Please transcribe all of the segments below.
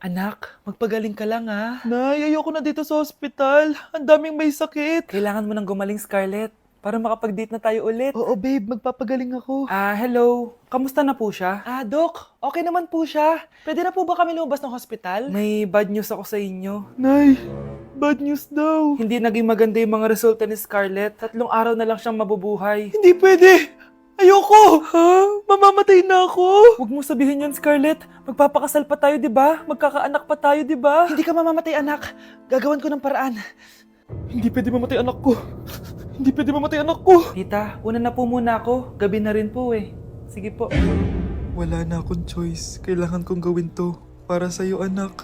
Anak, magpagaling ka lang ha. Nay, ayoko na dito sa ospital. Ang daming may sakit. Kailangan mo nang gumaling, Scarlett, para makapag-date na tayo ulit. Oo, babe. Magpapagaling ako. Hello. Kamusta na po siya? Doc. Okay naman po siya. Pwede na po ba kami lumabas ng hospital? May bad news ako sa inyo. Nay, bad news daw. Hindi naging maganda yung mga resulta ni Scarlett. 3 araw na lang siyang mabubuhay. Hindi pwede! Ayoko! Ha? Mamamatay na ako! Huwag mo sabihin yun, Scarlett. Magpapakasal pa tayo, di ba? Magkakaanak pa tayo, di ba? Hindi ka mamamatay, anak. Gagawan ko ng paraan. Hindi pwede mamatay anak ko. Hindi pwede mamatay anak ko. Tita, una na po muna ako. Gabi na rin po eh. Sige po. Wala na akong choice. Kailangan kong gawin to. Para sa'yo, anak.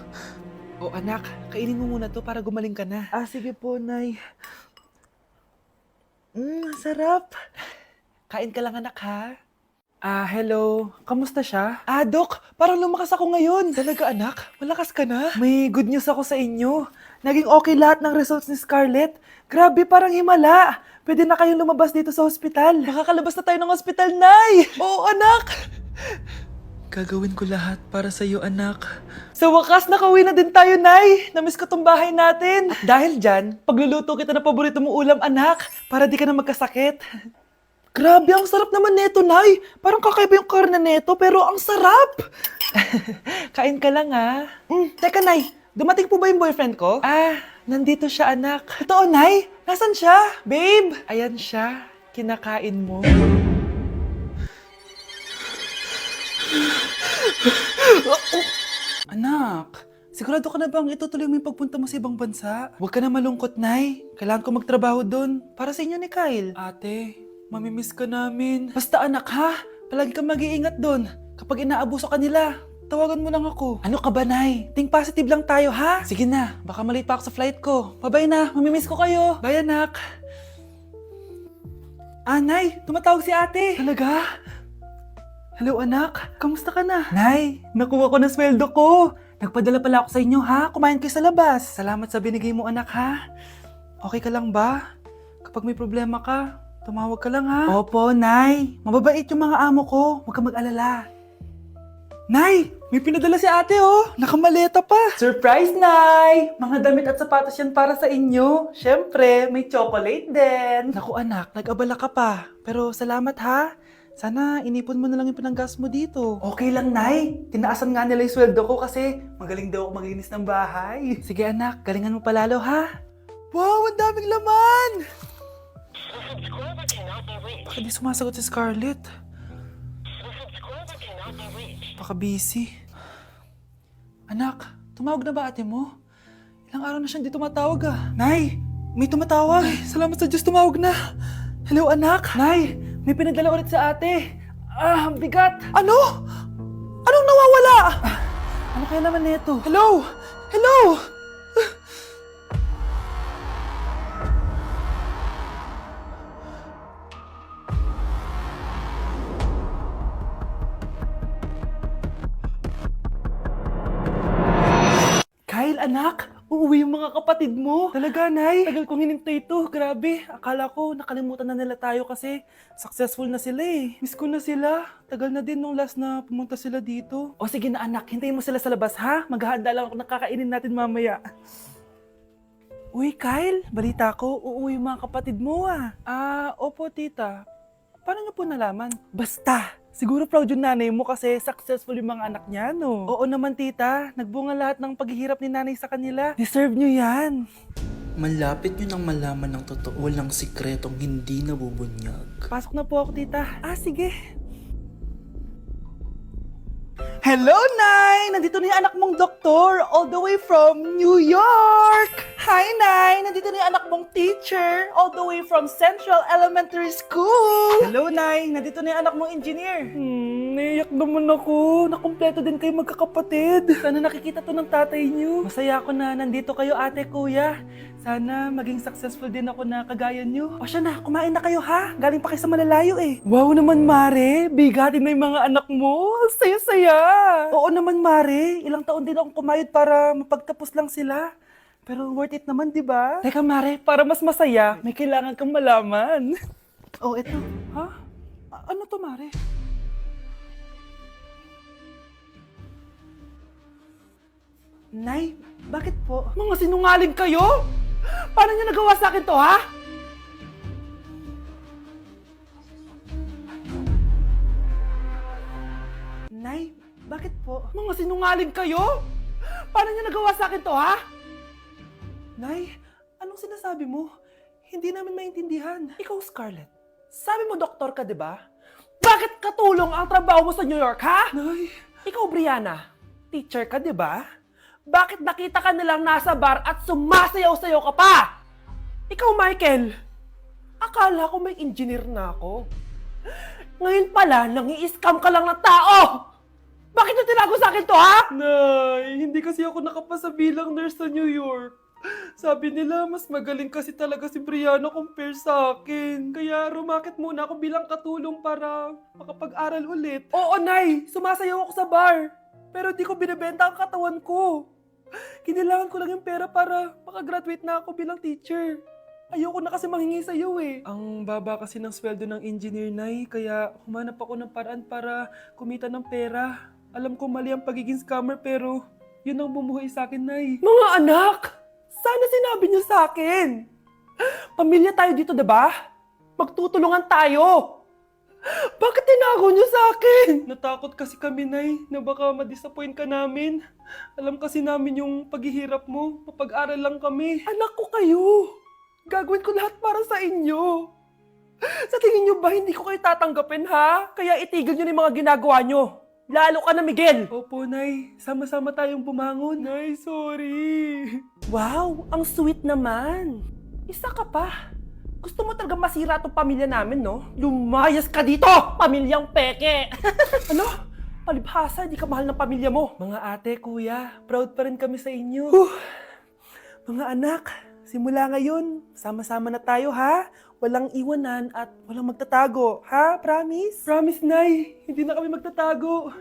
O anak, kainin mo muna to para gumaling ka na. Sige po, Nay. Sarap. Kain ka lang, anak, ha? Hello. Kamusta siya? Doc, parang lumakas ako ngayon. Talaga, anak? Malakas ka na? May good news ako sa inyo. Naging okay lahat ng results ni Scarlett. Grabe, parang himala. Pwede na kayong lumabas dito sa hospital. Makakalabas na tayo ng hospital, Nay! Oo, anak! Gagawin ko lahat para sa iyo, anak. Sa wakas, nakauwi na din tayo, Nay. Namiss ko tong bahay natin. At dahil dyan, pagluluto kita ng paborito mong ulam, anak, para di ka na magkasakit. Grabe, ang sarap naman neto, Nay. Parang kakaiba yung karne neto, pero ang sarap. Kain ka lang, ha? Teka, Nay. Dumating po ba yung boyfriend ko? Nandito siya, anak. Totoo, Nay? Nasaan siya? Babe! Ayan siya. Kinakain mo. Anak, sigurado ka na bang itutuloy mo yung pagpunta mo sa ibang bansa? Huwag ka na malungkot, Nay. Kailangan ko magtrabaho doon. Para sa inyo ni Kyle. Ate, mamimiss ka namin. Basta anak ha, palagi kang mag-iingat doon. Kapag inaabuso ka nila, tawagan mo lang ako. Ano ka ba, Nay? Think positive lang tayo, ha? Sige na, baka malate pa ako sa flight ko. Bye-bye na, mamimiss ko kayo. Bye, anak. Nay, tumatawag si ate. Talaga? Hello, anak. Kamusta ka na? Nay, nakuha ko na sweldo ko. Nagpadala pala ako sa inyo, ha? Kumain kayo sa labas. Salamat sa binigay mo, anak, ha? Okay ka lang ba? Kapag may problema ka, tumawag ka lang, ha? Opo, Nay. Mababait yung mga amo ko. Huwag ka mag-alala. Nay, may pinadala si ate, oh. Nakamaleta pa. Surprise, Nay! Mga damit at sapatos yan para sa inyo. Siyempre, may chocolate din. Naku, anak, nag-abala ka pa. Pero salamat, ha? Sana inipon mo na lang yung pinanggas mo dito. Okay lang, Nay. Tinaasan nga nila yung sweldo ko kasi magaling daw ako maglinis ng bahay. Sige, anak. Galingan mo palalo, ha? Wow, ang daming laman! Bakit di sumasagot si Scarlett? Baka busy. Anak, tumawag na ba ate mo? Ilang araw na siyang di tumatawag ah. Nay, may tumatawag. Ay, salamat sa Diyos, tumawag na. Hello, anak. Nay, may pinadala ulit sa ate. Ang bigat. Ano? Anong nawawala? Ano kaya naman nito? Hello? Hello? Kyle, anak, uuwi yung mga kapatid mo. Talaga, Nay? Tagal kong hinintay ito. Grabe, akala ko nakalimutan na nila tayo kasi successful na sila eh. Miss ko na sila. Tagal na din nung last na pumunta sila dito. O sige na anak, hintayin mo sila sa labas ha? Maghahanda lang ako ng kakainin natin mamaya. Uy, Kyle, balita ko, uuwi yung mga kapatid mo ah. Opo tita. Paano niyo po nalaman? Basta! Siguro proud yung nanay mo kasi successful yung mga anak niya, no? Oo naman, tita. Nagbunga lahat ng paghihirap ni nanay sa kanila. Deserve nyo yan. Malapit nyo nang malaman ng totoo walang sikretong hindi nabubunyag. Pasok na po ako, tita. Sige. Hello, Nay! Nandito na yung anak mong doktor all the way from New York! Hi, Nay! Nandito na yung anak mong teacher all the way from Central Elementary School! Hello, Nay! Nandito na yung anak mong engineer! Naiyak naman ako. Nakumpleto din kayo magkakapatid. Sana nakikita to ng tatay niyo. Masaya ako na nandito kayo, ate, kuya. Sana maging successful din ako na kagaya niyo. O siya na, kumain na kayo ha? Galing pa kayo sa malalayo eh. Wow naman, Mare. Bigatin na yung mga anak mo. Saya-saya. Oo naman, Mare. Ilang taon din akong kumayod para mapagtapos lang sila. Pero worth it naman, di ba? Teka, Mare, para mas masaya, may kailangan kang malaman. Oh, eto. Ha? Ano to, Mare? Nay, bakit po? Mga sinungaling kayo? Paano niyo nagawa sa akin to, ha? Nay, bakit po? Mga sinungaling kayo? Paano niyo nagawa sa akin to, ha? Nay, anong sinasabi mo? Hindi namin maintindihan. Ikaw, Scarlett, sabi mo doktor ka, di ba? Bakit katulong ang trabaho mo sa New York, ha? Nay. Ikaw, Brianna, teacher ka, di ba? Bakit nakita ka nilang nasa bar at sumasayaw-sayaw ka pa? Ikaw, Michael, akala ko may engineer na ako. Ngayon pala, nangi-scam ka lang ng tao! Bakit nyo tinago sa akin to, ha? Nay, hindi kasi ako nakapasa bilang nurse sa New York. Sabi nila, mas magaling kasi talaga si Brianna compare sa akin. Kaya rumakit muna ako bilang katulong para makapag-aral ulit. Oo, Nay! Sumasayaw ako sa bar. Pero di ko binibenta ang katawan ko. Kailangan ko lang yung pera para makagraduate na ako bilang teacher. Ayoko na kasi manghingi sa'yo eh. Ang baba kasi ng sweldo ng engineer, Nay. Kaya humanap ako ng paraan para kumita ng pera. Alam ko mali ang pagiging scammer pero yun ang bumuhay sa akin, Nay. Mga anak! Sana sinabi niyo sa akin. Pamilya tayo dito, diba? Magtutulungan tayo. Bakit tinago niyo sa akin? Natakot kasi kami, Nay, na baka ma-disappoint ka namin. Alam kasi namin yung paghihirap mo. Mapag-aral lang kami. Anak ko kayo. Gagawin ko lahat para sa inyo. Sa tingin niyo ba hindi ko kayo tatanggapin, ha? Kaya itigil niyo na yung mga ginagawa niyo. Lalo ka na, Miguel! Opo, Nay. Sama-sama tayong bumangon. Nay, sorry. Wow, ang sweet naman. Isa ka pa. Gusto mo talaga masira itong pamilya namin, no? Lumayas ka dito, pamilyang peke! Ano? Palibhasa, di ka mahal ng pamilya mo. Mga ate, kuya, proud pa rin kami sa inyo. Mga anak, simula ngayon, sama-sama na tayo, ha? Walang iwanan at walang magtatago, ha? Promise? Promise, Nay. Hindi na kami magtatago.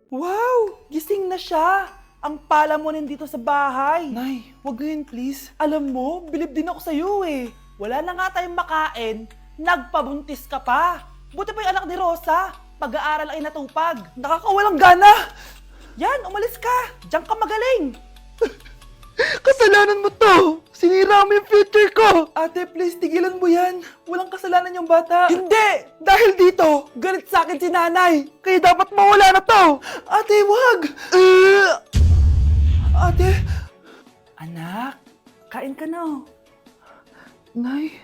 Wow! Gising na siya! Ang pala mo nandito sa bahay. Nay, wag ngayon please. Alam mo, bilib din ako sa'yo eh. Wala na nga tayong makain, nagpabuntis ka pa. Buti pa yung anak ni Rosa, pag-aaral ang inatupag. Nakakawalang gana! Yan, umalis ka! Diyan ka magaling! Kasalanan mo to! Sinira mo yung future ko! Ate, please, tigilan mo yan. Walang kasalanan yung bata. Hindi! Dahil dito, galit sa akin si nanay. Kaya dapat mawala na to! Ate, wag! Ate! Anak, kain ka na. Nay?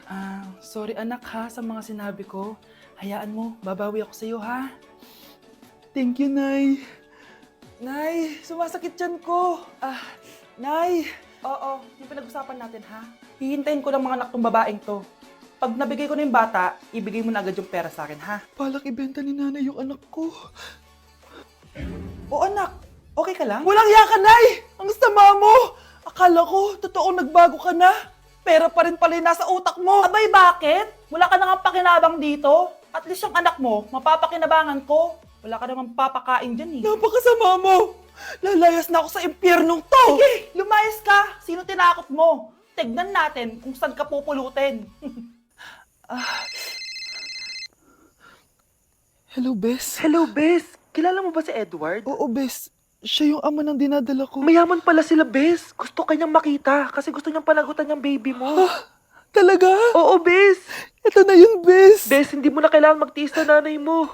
Sorry anak ha sa mga sinabi ko. Hayaan mo, babawi ako sa'yo ha. Thank you, Nay. Nay, sumasakit yan ko. Nay! Oo, yung pinag-usapan natin ha. Hihintayin ko ng mga anak tong babaeng to. Pag nabigay ko na yung bata, ibigay mo na agad yung pera sa akin ha. Palak ibenta ni nanay yung anak ko. O anak, okay ka lang? Walang iya ka, Nay! Ang sama mo! Akala ko, totoong nagbago ka na. Pera pa rin pala yung nasa utak mo. Abay, bakit? Wala ka nang pakinabang dito. At least yung anak mo, mapapakinabangan ko. Wala ka namang papakain dyan eh. Napakasama mo! Lalayas na ako sa impyernong to! Sige, lumayas ka! Sino tinakot mo? Tignan natin kung saan ka pupulutin. Hello, Bes. Hello, Bes. Kilala mo ba si Edward? Oo, Bes. Siya yung ama ng dinadala ko. Mayaman pala sila, Bes. Gusto kanyang makita kasi gusto niyang panagutan yung baby mo. Talaga? Oo, Bes. Ito na yun, Bes. Bes, hindi mo na kailangan magtiis na nanay mo.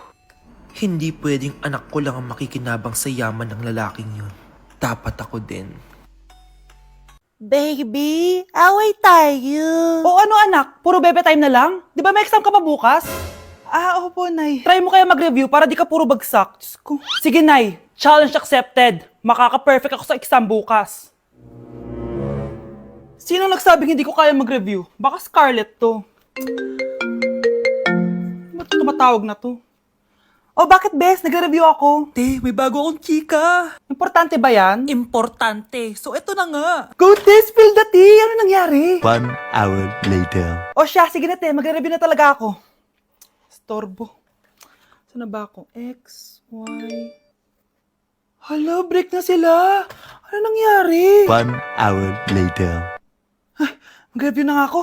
Hindi pwedeng anak ko lang ang makikinabang sa yaman ng lalaking yun. Dapat ako din. Baby, away tayo. O ano anak? Puro bebe time na lang? Di ba may exam ka pa bukas? Opo, Nay. Try mo kaya mag-review para di ka puro bagsak. Diyos ko. Sige, Nay. Challenge accepted. Makaka-perfect ako sa exam bukas. Sino nagsabing hindi ko kaya mag-review? Baka Scarlett to. Ba't tumatawag na to? Oh, bakit, Bes? Nag-review ako. Te, may bago akong chika. Importante ba yan? Importante. So, eto na nga. Go, Te! Spill the tea! Ano nangyari? 1 hour later. O siya, sige na, Te. Mag-review na talaga ako. Storbo. Saan na ba ako? X, Y... Hala, break na sila. Ano nangyari? 1 hour later. Mag-review na nga ako.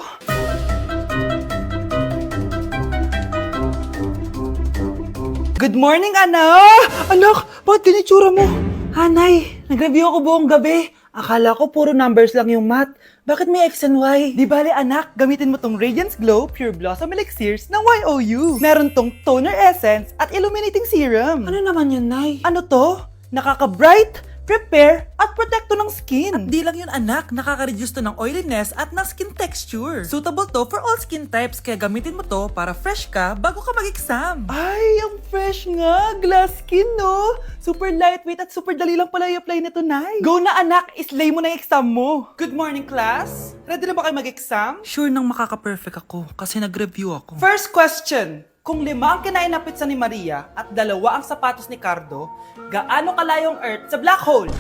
Good morning, Ana! Anak, bakit ganyan tsura mo? Hanay, nag-review ako buong gabi. Akala ko puro numbers lang yung math. Bakit may X and Y? Di bale anak, gamitin mo tong Radiance Glow Pure Blossom Elixirs ng YOU. Meron tong toner essence at illuminating serum. Ano naman yun, Nay? Ano to? Nakaka-bright, prepare, at protekto ng skin. At di lang yun anak, nakaka-reduce to ng oiliness at ng skin texture. Suitable to for all skin types, kaya gamitin mo to para fresh ka bago ka mag-exam. Ay, ang fresh nga! Glass skin, no? Super lightweight at super dali lang pala i-apply nito, Nay. Go na anak, islay mo na yung exam mo. Good morning, class. Ready na ba kayo mag-exam? Sure nang makaka-perfect ako kasi nag-review ako. First question. Kung 5 ang kinain na pizza ni Maria at 2 ang sapatos ni Cardo, gaano kalayo ang Earth sa black hole?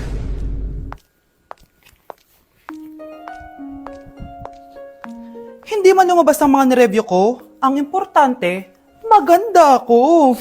Hindi man lumabas ang mga nireview ko. Ang importante, maganda ako.